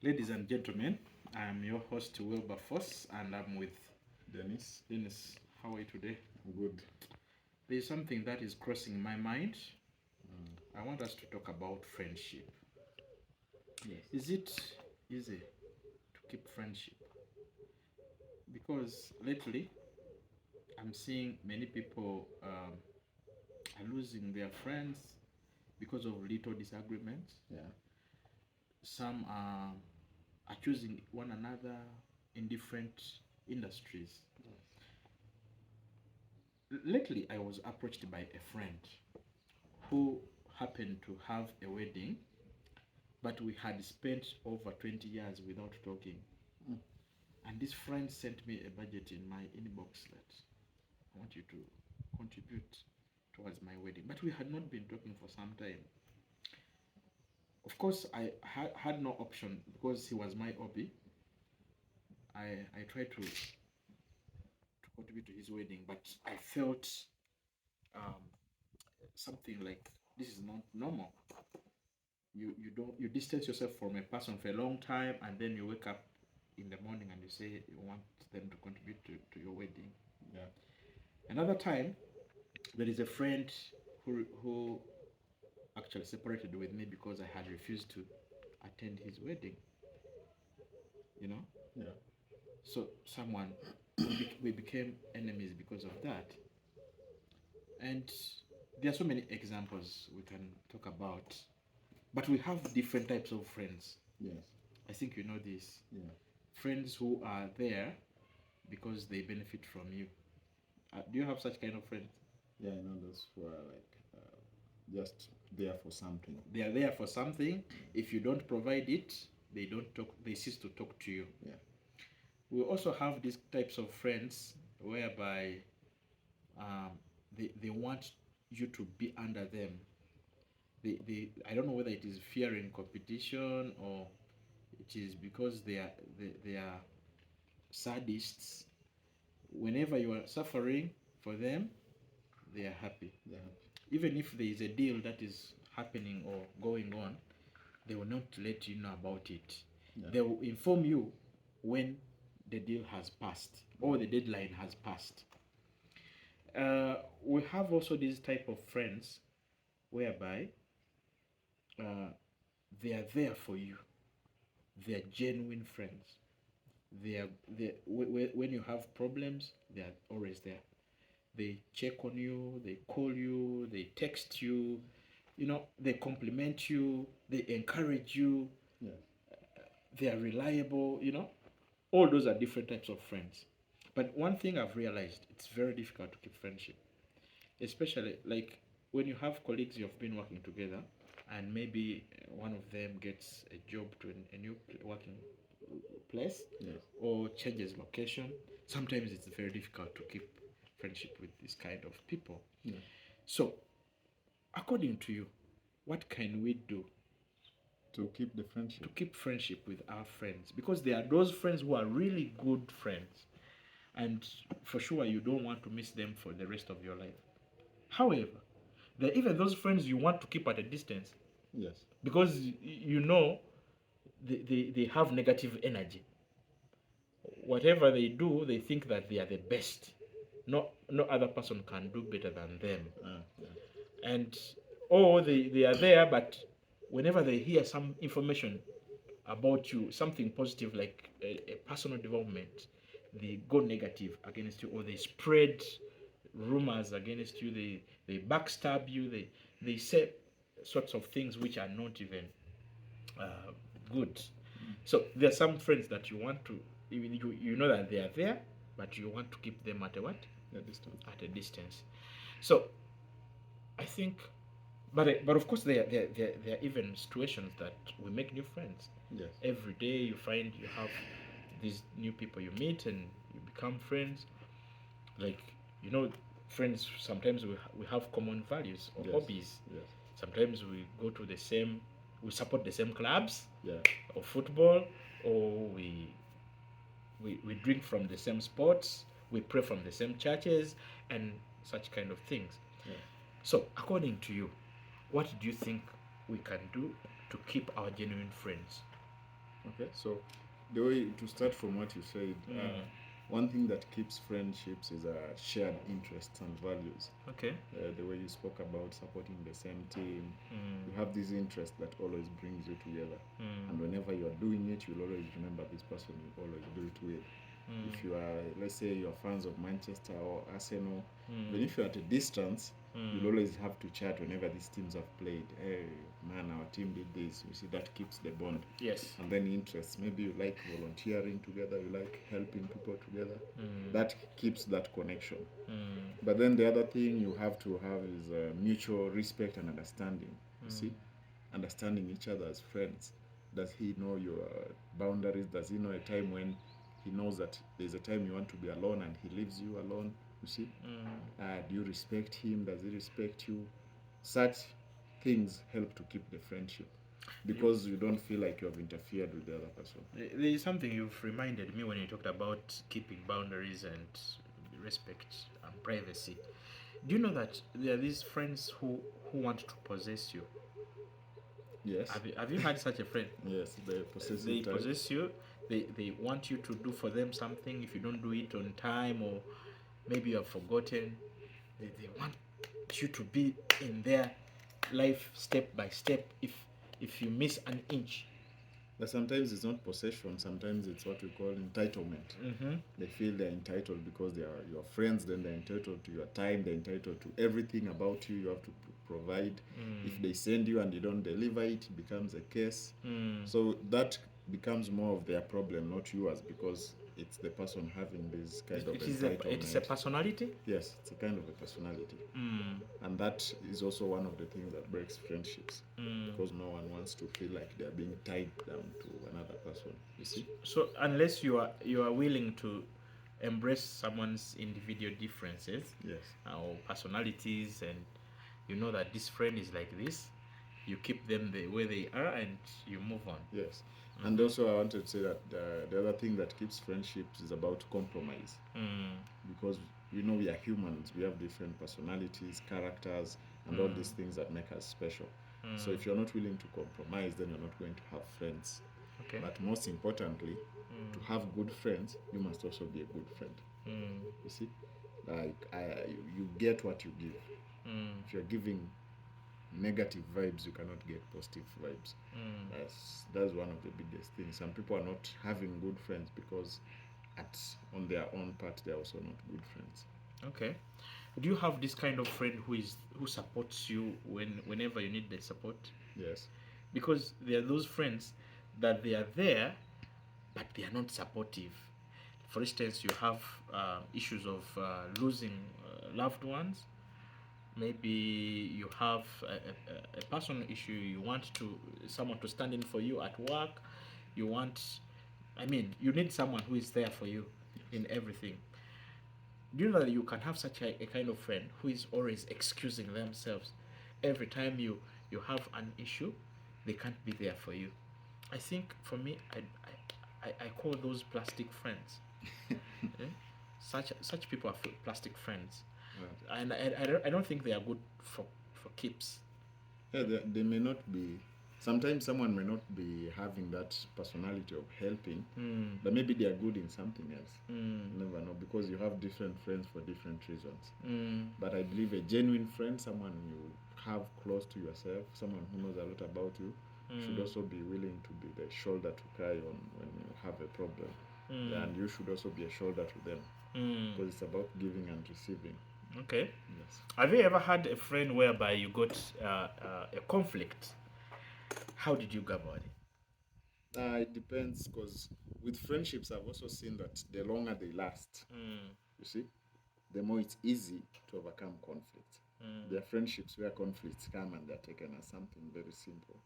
Ladies and gentlemen, I am your host Wilberforce and I'm with Dennis, Dennis. How are you today? good. There is something that is crossing my mind. I want us to talk about friendship. Yes. Is it easy to keep friendship? Because lately I'm seeing many people are losing their friends because of little disagreements. Yeah. Some are choosing one another in different industries. Lately, I was approached by a friend who happened to have a wedding, but we had spent over 20 years without talking. Mm. And this friend sent me a budget in my inbox that I want you to contribute towards my wedding. But we had not been talking for some time. Of course, I had no option because he was my hobby. I tried to contribute to his wedding, but I felt um, something like this is not normal. You distance yourself from a person for a long time, and then you wake up in the morning and you say you want them to contribute to your wedding. Yeah. Another time, there is a friend who actually separated with me because I had refused to attend his wedding. You know, Yeah. so someone we became enemies because of that. And there are so many examples we can talk about, but we have different types of friends. Yes. I think you know this. Yeah. Friends who are there because they benefit from you. Do you have such kind of friends? Yeah. I know those who are like just there for something. They are there for something. If you don't provide it, they don't talk. They cease to talk to you. Yeah. We also have these types of friends whereby um, they want you to be under them. I don't know whether it is fearing competition or it is because they are sadists. Whenever you are suffering for them, they are happy. Yeah. Even if there is a deal that is happening or going on, they will not let you know about it. Yeah. They will inform you when the deal has passed or the deadline has passed. We have also this type of friends whereby uh, they are there for you. They are genuine friends. When you have problems, they are always there. They check on you, they call you, they text you, they compliment you, they encourage you, Yeah. they are reliable, all those are different types of friends. But one thing I've realized, it's very difficult to keep friendship, especially like when you have colleagues you've been working together and maybe one of them gets a job to a new working place Yes. or changes location. Sometimes it's very difficult to keep friendship with this kind of people. Yeah. So according to you, what can we do To keep the to friendship. keep friendship with our friends? Because there are those friends who are really good friends, and for sure you don't want to miss them for the rest of your life. However, there are even those friends you want to keep at a distance Yes. because you know they have negative energy. Whatever they do, they think that they are the best. No other person can do better than them. Yeah. And or they are there, but whenever they hear some information about you, something positive like a personal development, they go negative against you or they spread rumors against you, they backstab you, they say sorts of things which are not even uh, good. So there are some friends that you want to, you know that they are there, but you want to keep them at a what? The distance. At a distance. So I think, but of course there are even situations that we make new friends. Yes. Every day you find you have these new people you meet and you become friends. Like friends. Sometimes we have common values or Yes. hobbies. Yes. Sometimes we support the same clubs Yeah. or football, or we drink from the same sports, we pray from the same churches, and such kind of things. Yeah. So, according to you, what do you think we can do to keep our genuine friends? Okay, so the way to start from what you said, one thing that keeps friendships is shared interests and values. Okay. The way you spoke about supporting the same team, you have this interest that always brings you together. And whenever you are doing it, you'll always remember this person you always do it with. If you are, let's say, you're fans of Manchester or Arsenal, even if you're at a distance, you'll always have to chat whenever these teams have played. Hey, man, our team did this. You see, that keeps the bond. Yes. And then interests. Maybe you like volunteering together, you like helping people together. That keeps that connection. But then the other thing you have to have is mutual respect and understanding. You see, understanding each other as friends. Does he know your boundaries? Does he know a time when he knows that there's a time you want to be alone and he leaves you alone? You see, do you respect him? Does he respect you? Such things help to keep the friendship because you don't feel like you have interfered with the other person. There is something you've reminded me when you talked about keeping boundaries and respect and privacy. Do you know that there are these friends who want to possess you? Yes. Have you had such a friend? Yes, the possessive They type. possess you. They want you to do for them something. If you don't do it on time, or maybe you have forgotten, they want you to be in their life step by step. If you miss an inch, But sometimes it's not possession, sometimes it's what we call entitlement. They feel they're entitled because they are your friends, then they're entitled to your time, they're entitled to everything about you, you have to provide. If they send you and you don't deliver it, it becomes a case. So that becomes more of their problem, not yours, because it's the person having this kind of entitlement. It's a personality. Yes, it's a kind of a personality. And that is also one of the things that breaks friendships because no one wants to feel like they're being tied down to another person, you see. So unless you are willing to embrace someone's individual differences, Yes, or personalities, and you know that this friend is like this, you keep them the way they are and you move on. yes. And also I wanted to say that the other thing that keeps friendships is about compromise, because we know we are humans, we have different personalities, characters, and all these things that make us special. So if you're not willing to compromise, then you're not going to have friends. Okay. But most importantly, to have good friends, you must also be a good friend. You see, like you get what you give. If you're giving negative vibes, you cannot get positive vibes. That's one of the biggest things. Some people are not having good friends because on their own part they're also not good friends. Okay. Do you have this kind of friend who supports you whenever you need the support? Yes. Because there are those friends that they are there, but they are not supportive. For instance, you have issues of losing loved ones. Maybe you have a personal issue. You want someone to stand in for you at work. You need someone who is there for you in everything. Do you know that you can have such a kind of friend who is always excusing themselves? Every time you have an issue, they can't be there for you. I think for me, I call those plastic friends. Such people are plastic friends, and I don't think they are good for keeps. Yeah, they may not be. Sometimes someone may not be having that personality of helping, but maybe they are good in something else. You never know, because you have different friends for different reasons. But I believe a genuine friend, someone you have close to yourself, someone who knows a lot about you, should also be willing to be the shoulder to cry on when you have a problem. And you should also be a shoulder to them, because it's about giving and receiving. Okay. Yes. Have you ever had a friend whereby you got a conflict? How did you go about it? It depends, because with friendships, I've also seen that the longer they last, you see, the more it's easy to overcome conflict. There are friendships where conflicts come and they're taken as something very simple.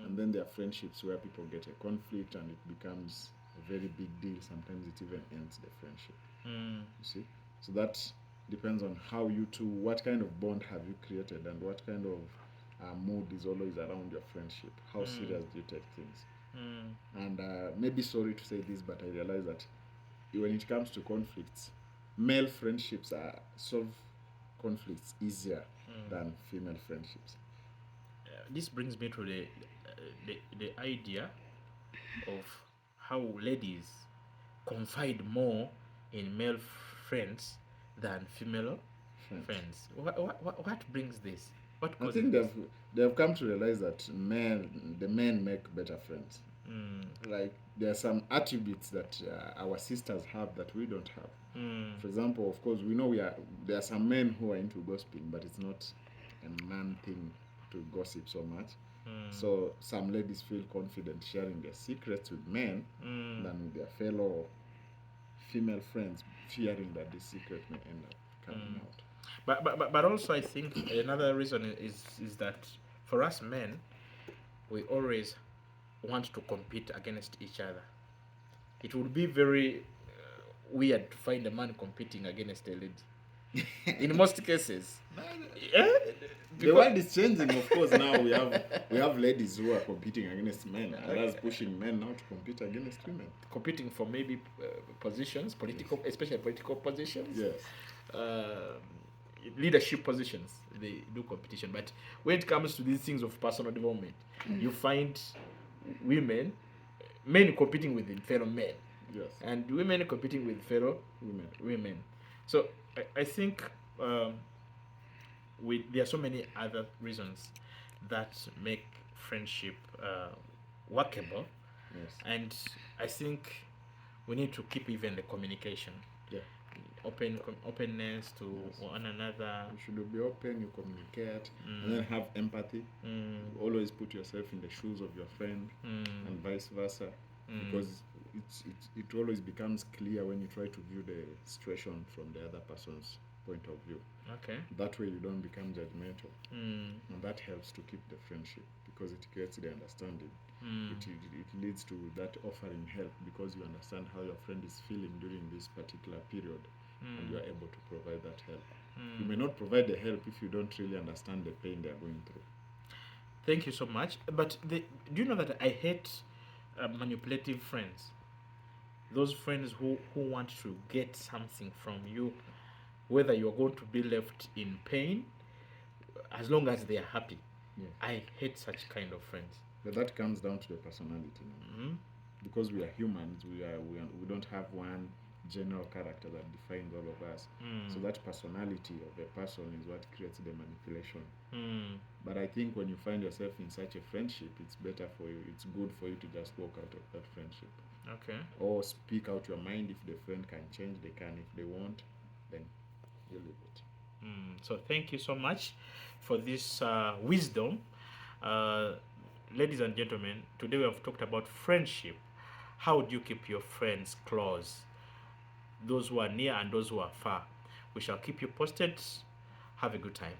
And then there are friendships where people get a conflict and it becomes a very big deal. Sometimes it even ends the friendship. You see? So that depends on how you two, what kind of bond have you created, and what kind of mood is always around your friendship. How serious do you take things? And maybe sorry to say this, but I realize that when it comes to conflicts, male friendships solve conflicts easier than female friendships. This brings me to the idea of how ladies confide more in male friends than female friends. What brings this? What I causes think this? they've come to realize that the men make better friends. Like there are some attributes that our sisters have that we don't have. For example, of course, we know there are some men who are into gossiping, but it's not a man thing to gossip so much. So some ladies feel confident sharing their secrets with men than with their fellow female friends, fearing that the secret may end up coming out. But also I think another reason is that for us men, we always want to compete against each other. It would be very weird to find a man competing against a lady. In most cases. The world is changing, of course. Now we have ladies who are competing against men, and that's pushing men now to compete against women. Competing for maybe positions, especially political positions. Yes. Leadership positions, they do competition. But when it comes to these things of personal development, you find men competing with fellow men. Yes. And women competing with fellow women. So I think there are so many other reasons that make friendship workable. Yes. And I think we need to keep even the communication. Yeah. Openness to one another. You should be open, you communicate, and then have empathy. Always put yourself in the shoes of your friend, and vice versa. Because it always becomes clear when you try to view the situation from the other person's point of view. Okay. That way you don't become judgmental. And that helps to keep the friendship because it creates the understanding. It leads to that offering help because you understand how your friend is feeling during this particular period and you are able to provide that help. You may not provide the help if you don't really understand the pain they are going through. Thank you so much. But do you know that I hate manipulative friends? Those friends who want to get something from you, whether you're going to be left in pain, as long as they are happy. Yes. I hate such kind of friends. But that comes down to the personality. Because we are humans, we don't have one general character that defines all of us. So that personality of a person is what creates the manipulation. But I think when you find yourself in such a friendship, it's better for you. It's good for you to just walk out of that friendship. Okay. Or speak out your mind. If the friend can change, they can. If they won't, then you leave it. So thank you so much for this wisdom. Ladies and gentlemen, today we have talked about friendship. How do you keep your friends close? Those who are near and those who are far. We shall keep you posted. Have a good time.